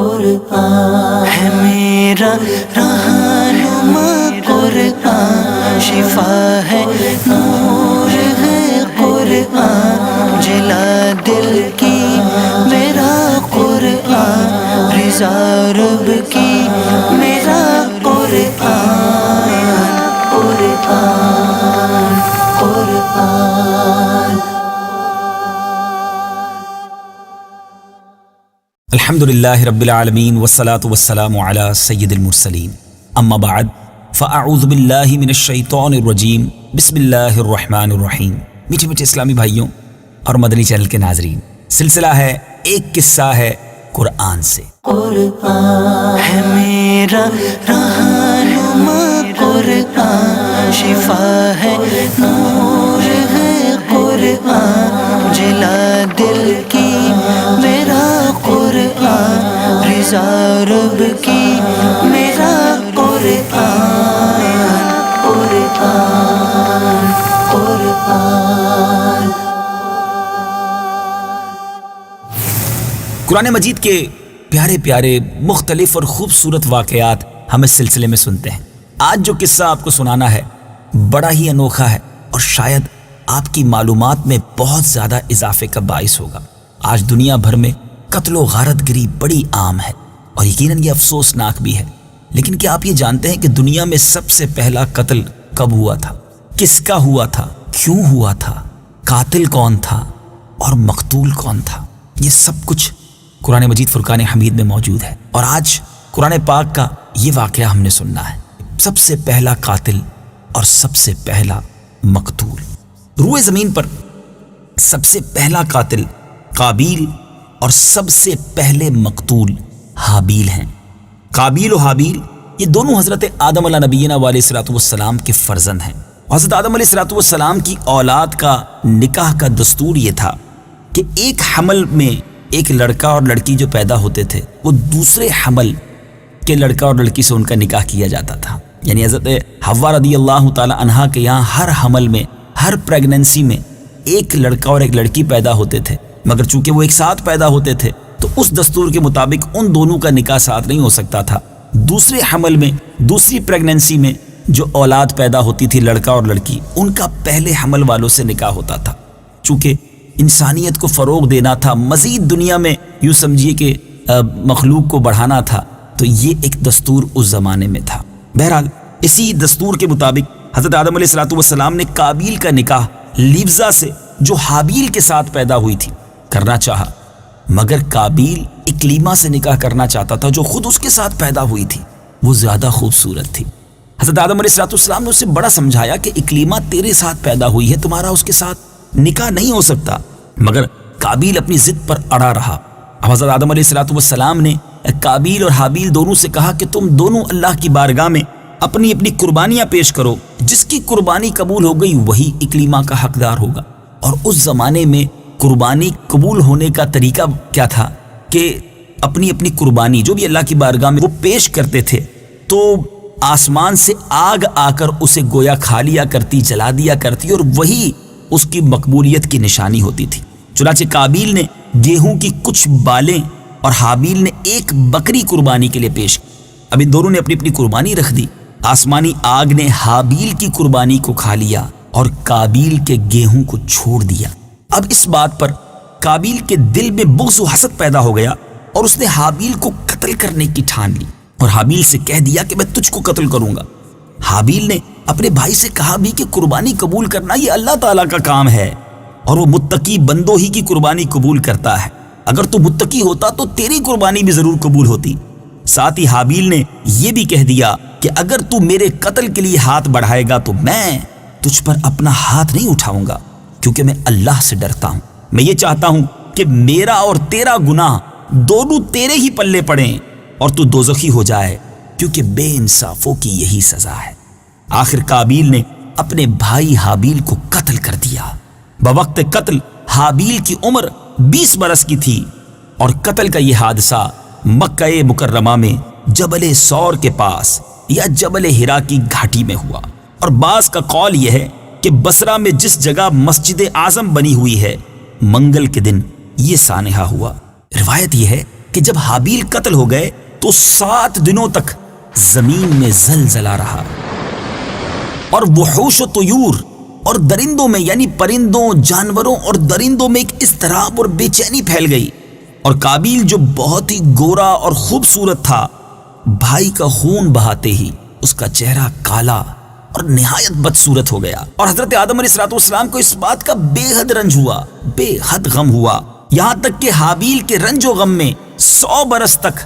قرآن ہے میرا رہنما قرآن، شفا ہے نور ہے قرآن، جلا دل کی میرا قرآن، رضا رب کی میرا قرآن، قرآن قرآن۔ الحمدللہ رب العالمین والصلاة والسلام علی سید المرسلین، اما بعد فاعوذ باللہ من الشیطان الرجیم، بسم اللہ الرحمن الرحیم۔ میٹھے میٹھے اسلامی بھائیوں اور مدنی چینل کے ناظرین، سلسلہ ہے ایک قصہ ہے قرآن سے۔ قرآن ہے میرا رہنما قرآن، شفا ہے نور ہے قرآن، جلا دل کی میرا قرآن، رضا رب کی میرا قرآن، قرآن قرآن۔ قرآن مجید کے پیارے پیارے مختلف اور خوبصورت واقعات ہم اس سلسلے میں سنتے ہیں۔ آج جو قصہ آپ کو سنانا ہے بڑا ہی انوکھا ہے اور شاید آپ کی معلومات میں بہت زیادہ اضافے کا باعث ہوگا۔ آج دنیا بھر میں قتل و غارت گری بڑی عام ہے اور یقیناً یہ افسوسناک بھی ہے، لیکن کیا آپ یہ جانتے ہیں کہ دنیا میں سب سے پہلا قتل کب ہوا تھا، کس کا ہوا تھا، کیوں ہوا تھا، قاتل کون تھا اور مقتول کون تھا؟ یہ سب کچھ قرآن مجید فرقان حمید میں موجود ہے، اور آج قرآن پاک کا یہ واقعہ ہم نے سننا ہے۔ سب سے پہلا قاتل اور سب سے پہلا مقتول۔ روئے زمین پر سب سے پہلا قاتل قابیل اور سب سے پہلے مقتول حابیل ہیں۔ قابیل و حابیل یہ دونوں حضرت آدم علیہ نبینا علیہ الصلوۃ والسلام کے فرزند ہیں۔ حضرت آدم علیہ الصلوۃ والسلام کی اولاد کا نکاح کا دستور یہ تھا کہ ایک حمل میں ایک لڑکا اور لڑکی جو پیدا ہوتے تھے وہ دوسرے حمل کے لڑکا اور لڑکی سے ان کا نکاح کیا جاتا تھا۔ یعنی حضرت حوا رضی اللہ تعالی عنہا کے یہاں ہر حمل میں، ہر پریگننسی میں ایک لڑکا اور ایک لڑکی پیدا ہوتے تھے، مگر چونکہ وہ ایک ساتھ پیدا ہوتے تھے تو اس دستور کے مطابق ان دونوں کا نکاح ساتھ نہیں ہو سکتا تھا۔ دوسرے حمل میں، دوسری پریگننسی میں جو اولاد پیدا ہوتی تھی لڑکا اور لڑکی، ان کا پہلے حمل والوں سے نکاح ہوتا تھا۔ چونکہ انسانیت کو فروغ دینا تھا، مزید دنیا میں یوں سمجھیے کہ مخلوق کو بڑھانا تھا، تو یہ ایک دستور اس زمانے میں تھا۔ بہرحال اسی دستور کے مطابق حضرت آدم علیہ الصلوۃ والسلام نے قابیل کا نکاح لیوزا سے جو حابیل کے ساتھ پیدا ہوئی تھی کرنا چاہا، مگر قابیل اکلیما سے نکاح کرنا چاہتا تھا جو خود اس کے ساتھ پیدا ہوئی تھی، وہ زیادہ خوبصورت تھی۔ حضرت آدم علیہ الصلوۃ والسلام نے اسے بڑا سمجھایا کہ اکلیما تیرے ساتھ پیدا ہوئی ہے، تمہارا اس کے ساتھ نکاح نہیں ہو سکتا، مگر قابیل اپنی ضد پر اڑا رہا۔ حضرت آدم علیہ الصلوۃ والسلام نے قابیل اور حابیل دونوں سے کہا کہ تم دونوں اللہ کی بارگاہ میں اپنی اپنی قربانیاں پیش کرو، جس کی قربانی قبول ہو گئی وہی اکلیما کا حقدار ہوگا۔ اور اس زمانے میں قربانی قبول ہونے کا طریقہ کیا تھا کہ اپنی اپنی قربانی جو بھی اللہ کی بارگاہ میں وہ پیش کرتے تھے تو آسمان سے آگ آ کر اسے گویا کھا لیا کرتی، جلا دیا کرتی، اور وہی اس کی مقبولیت کی نشانی ہوتی تھی۔ چنانچہ قابیل نے گیہوں کی کچھ بالیں اور حابیل نے ایک بکری قربانی کے لیے پیش کی۔ اب ان دونوں نے اپنی اپنی قربانی رکھ دی۔ آسمانی آگ نے حابیل کی قربانی کو کھا لیا اور قابیل کے گیہوں کو چھوڑ دیا۔ اب اس بات پر قابیل کے دل میں بغض و حسد پیدا ہو گیا اور اس نے حابیل کو قتل کرنے کی ٹھان لی اور حابیل سے کہہ دیا کہ میں تجھ کو قتل کروں گا۔ حابیل نے اپنے بھائی سے کہا بھی کہ قربانی قبول کرنا یہ اللہ تعالیٰ کا کام ہے اور وہ متقی بندوں ہی کی قربانی قبول کرتا ہے، اگر تو متقی ہوتا تو تیری قربانی بھی ضرور قبول ہوتی۔ ساتھ ہی حابیل نے یہ بھی کہہ دیا کہ اگر تو میرے قتل کے لیے ہاتھ بڑھائے گا تو میں تجھ پر اپنا ہاتھ نہیں اٹھاؤں گا، کیونکہ میں اللہ سے ڈرتا ہوں۔ میں یہ چاہتا ہوں کہ میرا اور تیرا گناہ دونوں تیرے ہی پلے پڑیں اور تو دوزخی ہو جائے، کیونکہ بے انصافوں کی یہی سزا ہے۔ آخر قابیل نے اپنے بھائی حابیل کو قتل کر دیا۔ بوقت قتل حابیل کی عمر 20 برس کی تھی اور قتل کا یہ حادثہ مکہ مکرمہ میں جبل سور کے پاس یا جبل ہرا کی گھاٹی میں ہوا، اور بعض کا قول یہ ہے کہ بصرہ میں جس جگہ مسجد اعظم بنی ہوئی ہے منگل کے دن یہ سانحہ ہوا۔ روایت یہ ہے کہ جب حابیل قتل ہو گئے تو 7 دنوں تک زمین میں زلزلہ رہا، اور وحوش و طیور اور درندوں میں یعنی پرندوں، جانوروں اور درندوں میں ایک اضطراب اور بے چینی پھیل گئی، اور قابیل جو بہت ہی گورا اور خوبصورت تھا، بھائی کا خون بہاتے ہی اس کا چہرہ کالا اور نہایت بدصورت ہو گیا، اور حضرت آدم علیہ السلام کو اس بات کا بے حد رنج ہوا، بے حد غم ہوا، یہاں تک کہ حابیل کے رنج و غم میں 100 برس تک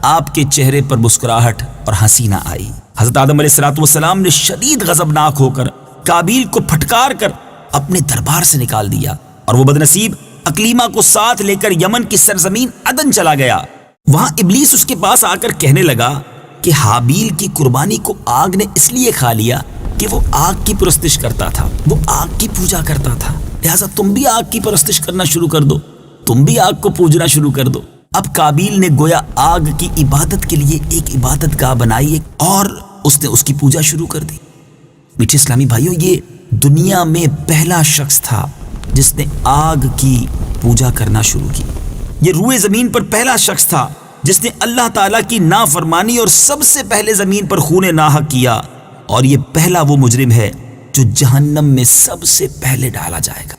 آپ کے چہرے پر مسکراہٹ اور ہنسی نہ آئی۔ حضرت آدم علیہ السلام نے شدید غضبناک ہو کر قابیل کو پھٹکار کر اپنے دربار سے نکال دیا، اور وہ بدنصیب اقلیمہ کو ساتھ لے کر یمن کی سرزمین عدن چلا گیا۔ وہاں ابلیس اس کے پاس آ کر کہنے لگا کہ حابیل کی قربانی کو آگ نے اس لیے کھا لیا کہ وہ آگ کی پرستش کرتا تھا، وہ آگ کی پوجا کرتا تھا، لہٰذا تم بھی آگ کی پرستش کرنا شروع کر دو، تم بھی آگ کو پوجنا شروع کر دو۔ اب قابیل نے گویا آگ کی عبادت کے لیے ایک عبادت گاہ بنائی اور اس نے اس کی پوجا شروع کر دی۔ میٹھے اسلامی بھائیوں، یہ دنیا میں پہلا شخص تھا جس نے آگ کی پوجا کرنا شروع کی۔ یہ روئے زمین پر پہلا شخص تھا جس نے اللہ تعالیٰ کی نافرمانی اور سب سے پہلے زمین پر خون ناحق کیا، اور یہ پہلا وہ مجرم ہے جو جہنم میں سب سے پہلے ڈالا جائے گا۔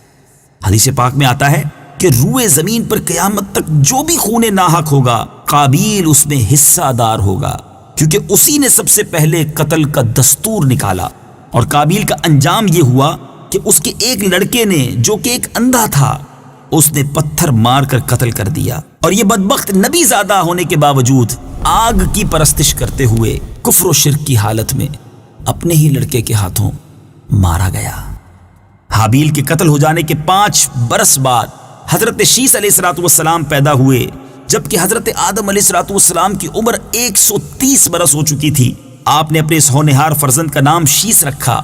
حدیث پاک میں آتا ہے کہ روئے زمین پر قیامت تک جو بھی خون ناحق ہوگا، قابیل اس میں حصہ دار ہوگا، کیونکہ اسی نے سب سے پہلے قتل کا دستور نکالا۔ اور قابیل کا انجام یہ ہوا کہ اس کے ایک لڑکے نے جو کہ ایک اندھا تھا، اس نے پتھر مار کر قتل کر دیا، اور یہ بدبخت نبی زادہ ہونے کے باوجود آگ کی پرستش کرتے ہوئے کفر و شرک کی حالت میں اپنے ہی لڑکے کے ہاتھوں مارا گیا۔ حابیل کے قتل ہو جانے کے 5 برس بعد حضرت شیس علیہ السلام پیدا ہوئے، جبکہ حضرت آدم علیہ السلام کی عمر 130 برس ہو چکی تھی۔ آپ نے اپنے اس ہونہار فرزند کا نام شیس رکھا۔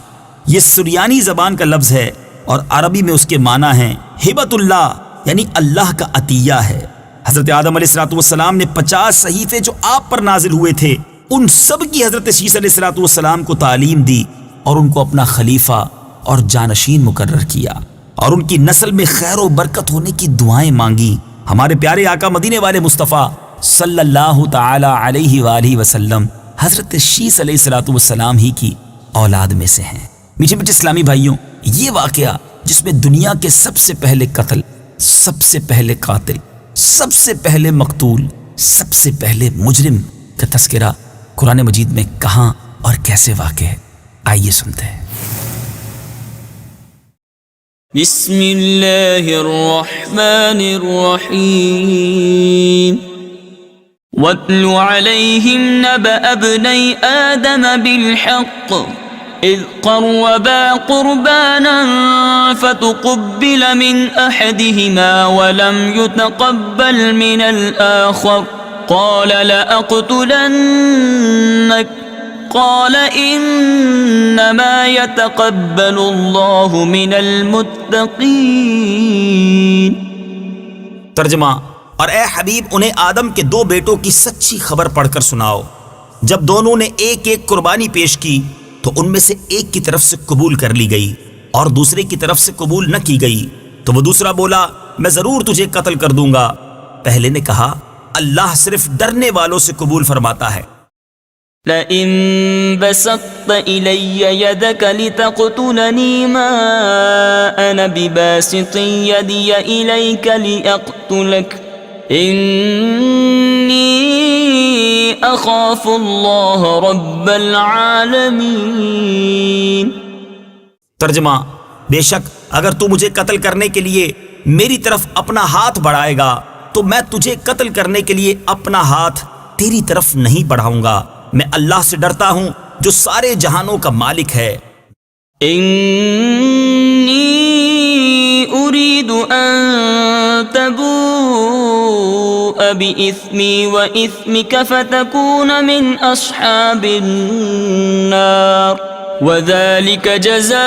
یہ سریانی زبان کا لفظ ہے اور عربی میں اس کے معنی ہیں ہبۃ اللہ، یعنی اللہ کا عطیہ ہے۔ حضرت آدم علیہ السلام نے 50 صحیفے جو آپ پر نازل ہوئے تھے، ان سب کی حضرت شیس علیہ السلام کو تعلیم دی اور ان کو اپنا خلیفہ اور جانشین مقرر کیا، اور ان کی نسل میں خیر و برکت ہونے کی دعائیں مانگی۔ ہمارے پیارے آقا مدینے والے مصطفیٰ صلی اللہ تعالی علیہ وآلہ وسلم حضرت شیس علیہ السلام ہی کی اولاد میں سے ہیں۔ میٹھے میٹھے اسلامی بھائیوں، یہ واقعہ جس میں دنیا کے سب سے پہلے قتل، سب سے پہلے قاتل، سب سے پہلے مقتول، سب سے پہلے مجرم کا تذکرہ قرآن مجید میں کہاں اور کیسے واقع ہے، آئیے سنتے ہیں۔ بسم اللہ الرحمن الرحیم وَاتْلُ عَلَيْهِمْ نَبَأَ ابْنَيْ آدَمَ بِالْحَقِّ إِذْ قَرَّبَا قُرْبَانًا فَتُقُبِّلَ مِنْ أَحَدِهِمَا وَلَمْ يُتَقَبَّلْ مِنَ الْآخَرِ قَالَ لَأَقْتُلَنَّكَ قَالَ إِنَّمَا يَتَقَبَّلُ اللَّهُ مِنَ الْمُتَّقِينَ۔ ترجمہ: اور اے حبیب انہیں آدم کے 2 بیٹوں کی سچی خبر پڑھ کر سناؤ۔ جب دونوں نے ایک ایک قربانی پیش کی تو ان میں سے ایک کی طرف سے قبول کر لی گئی اور دوسرے کی طرف سے قبول نہ کی گئی، تو وہ دوسرا بولا میں ضرور تجھے قتل کر دوں گا۔ پہلے نے کہا اللہ صرف ڈرنے والوں سے قبول فرماتا ہے۔ لئن بسطت إلي يدك لتقتلني ما أنا بباسط يدي إليك لأقتلك إني أخاف الله رب العالمين۔ ترجمہ: بے شک اگر تو مجھے قتل کرنے کے لیے میری طرف اپنا ہاتھ بڑھائے گا تو میں تجھے قتل کرنے کے لیے اپنا ہاتھ تیری طرف نہیں بڑھاؤں گا۔ میں اللہ سے ڈرتا ہوں جو سارے جہانوں کا مالک ہے۔ انی اريد ان تبوء بإثمي وإثمك فتكون من اصحاب النار وذلك جزاء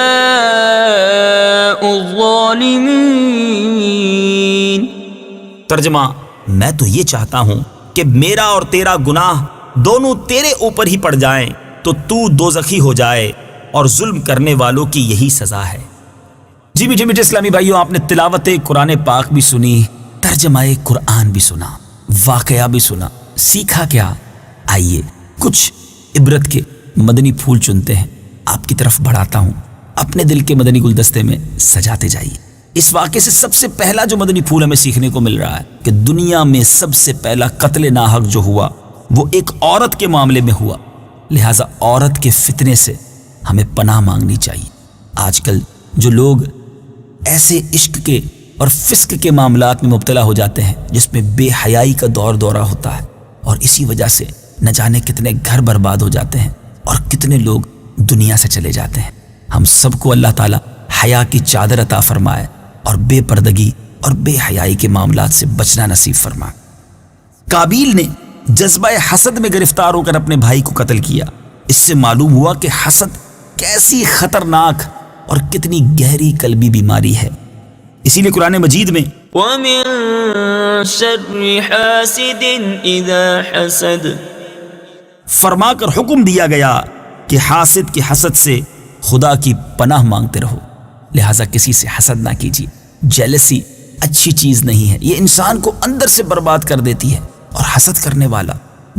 الظالمين۔ ترجمہ: میں تو یہ چاہتا ہوں کہ میرا اور تیرا گناہ دونوں تیرے اوپر ہی پڑ جائیں تو تو دوزخی ہو جائے، اور ظلم کرنے والوں کی یہی سزا ہے۔ جی میٹھے میٹھے اسلامی بھائیوں، آپ نے تلاوت قرآن پاک بھی سنی، ترجمہ قرآن بھی سنا۔ واقعہ بھی سنا، سیکھا کیا؟ آئیے کچھ عبرت کے مدنی پھول چنتے ہیں، آپ کی طرف بڑھاتا ہوں، اپنے دل کے مدنی گلدستے میں سجاتے جائیے۔ اس واقعے سے سب سے پہلا جو مدنی پھول ہمیں سیکھنے کو مل رہا ہے کہ دنیا میں سب سے پہلا قتل ناحق جو ہوا وہ ایک عورت کے معاملے میں ہوا، لہٰذا عورت کے فتنے سے ہمیں پناہ مانگنی چاہیے۔ آج کل جو لوگ ایسے عشق کے اور فسق کے معاملات میں مبتلا ہو جاتے ہیں جس میں بے حیائی کا دور دورہ ہوتا ہے، اور اسی وجہ سے نہ جانے کتنے گھر برباد ہو جاتے ہیں اور کتنے لوگ دنیا سے چلے جاتے ہیں۔ ہم سب کو اللہ تعالیٰ حیا کی چادر عطا فرمائے اور بے پردگی اور بے حیائی کے معاملات سے بچنا نصیب فرمائے۔ قابیل نے جذبہ حسد میں گرفتار ہو کر اپنے بھائی کو قتل کیا۔ اس سے معلوم ہوا کہ حسد کیسی خطرناک اور کتنی گہری قلبی بیماری ہے۔ اسی لیے قرآن مجید میں وَمِن شَرِّ حَاسِدٍ إِذَا حَسَدَ فرما کر حکم دیا گیا کہ حاسد کے حسد سے خدا کی پناہ مانگتے رہو، لہٰذا کسی سے حسد نہ کیجیے۔ جیلسی اچھی چیز نہیں ہے، یہ انسان کو اندر سے برباد کر دیتی ہے، اور حسد کرنے والا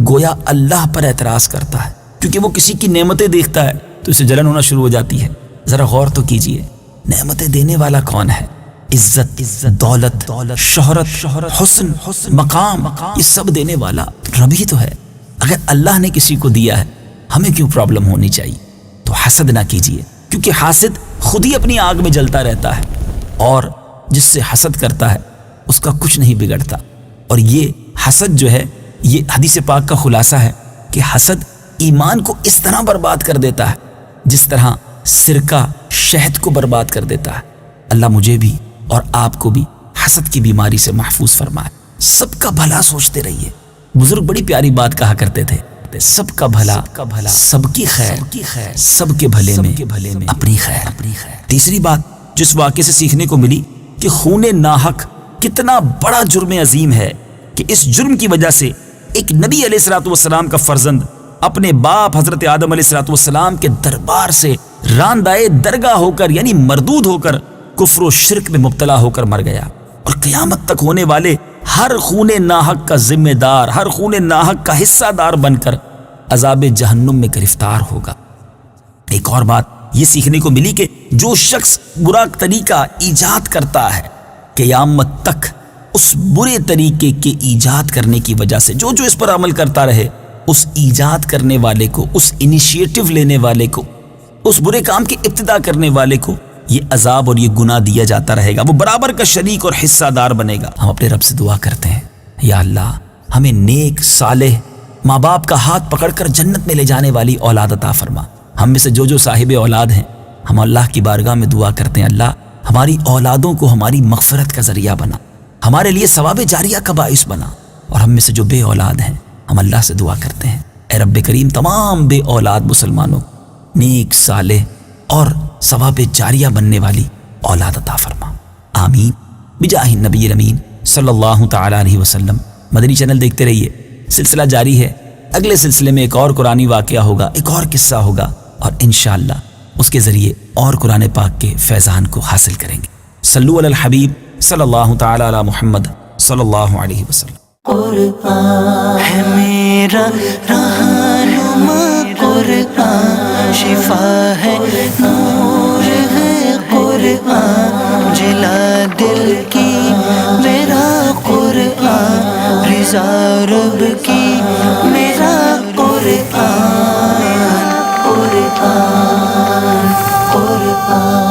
گویا اللہ پر اعتراض کرتا ہے، کیونکہ وہ کسی کی نعمتیں دیکھتا ہے تو اسے جلن ہونا شروع ہو جاتی ہے۔ ذرا غور تو کیجیے، نعمتیں دینے والا کون ہے؟ عزت، دولت، شہرت، حسن، مقام، یہ سب دینے والا رب ہی تو ہے۔ اگر اللہ نے کسی کو دیا ہے ہمیں کیوں پرابلم ہونی چاہیے؟ تو حسد نہ کیجیے، کیونکہ حاسد خود ہی اپنی آگ میں جلتا رہتا ہے، اور جس سے حسد کرتا ہے اس کا کچھ نہیں بگڑتا۔ اور یہ حسد جو ہے، یہ حدیث پاک کا خلاصہ ہے کہ حسد ایمان کو اس طرح برباد کر دیتا ہے جس طرح سرکہ شہد کو برباد کر دیتا ہے۔ اللہ مجھے بھی اور آپ کو بھی حسد کی بیماری سے محفوظ فرمائے۔ سب کا بھلا سوچتے رہیے۔ بزرگ بڑی پیاری بات کہا کرتے تھے، سب کا بھلا، سب کی خیر، سب کے بھلے میں اپنی خیر۔ تیسری بات جس واقعے سے سیکھنے کو ملی کہ خون ناحق کتنا بڑا جرم عظیم ہے، کہ اس جرم کی وجہ سے ایک نبی علیہ الصلوۃ والسلام کا فرزند اپنے باپ حضرت آدم علیہ الصلوۃ والسلام کے دربار سے راندائے درگاہ ہو کر، یعنی مردود ہو کر، کفر و شرک میں مبتلا ہو کر مر گیا، اور قیامت تک ہونے والے ہر خون ناحق کا ذمہ دار، ہر خون ناحق کا حصہ دار بن کر عذاب جہنم میں گرفتار ہوگا۔ ایک اور بات یہ سیکھنے کو ملی کہ جو شخص برا طریقہ ایجاد کرتا ہے، قیامت تک اس برے طریقے کے ایجاد کرنے کی وجہ سے جو اس پر عمل کرتا رہے، اس ایجاد کرنے والے کو، اس انیشیٹو لینے والے کو، اس برے کام کی ابتدا کرنے والے کو یہ عذاب اور یہ گناہ دیا جاتا رہے گا، وہ برابر کا شریک اور حصہ دار بنے گا۔ ہم اپنے رب سے دعا کرتے ہیں، یا اللہ ہمیں نیک، صالح، ماں باپ کا ہاتھ پکڑ کر جنت میں لے جانے والی اولاد عطا فرما۔ ہم میں سے جو صاحب اولاد ہیں، ہم اللہ کی بارگاہ میں دعا کرتے ہیں، اللہ ہماری اولادوں کو ہماری مغفرت کا ذریعہ بنا، ہمارے لیے ثواب جاریہ کا باعث بنا۔ اور ہم میں سے جو بے اولاد ہیں، ہم اللہ سے دعا کرتے ہیں، اے رب کریم تمام بے اولاد مسلمانوں نیک، صالح اور ثواب جاریہ بننے والی اولاد عطا فرما، آمین بجاہ النبی الامین صلی اللہ تعالی علیہ وسلم۔ مدنی چینل دیکھتے رہیے، سلسلہ جاری ہے۔ اگلے سلسلے میں ایک اور قرآنی واقعہ ہوگا، ایک اور قصہ ہوگا، اور انشاءاللہ اس کے ذریعے اور قرآن پاک کے فیضان کو حاصل کریں گے۔ صلو علی الحبیب صلی اللہ تعالی علی محمد صلی اللہ علیہ وسلم۔ قرآن ہے میرا رہنما، قرآن شفا ہے، نور ہے قرآن، جلا دل کی میرا قرآن، رضا رب کی میرا قرآن، قرآن، قرآن۔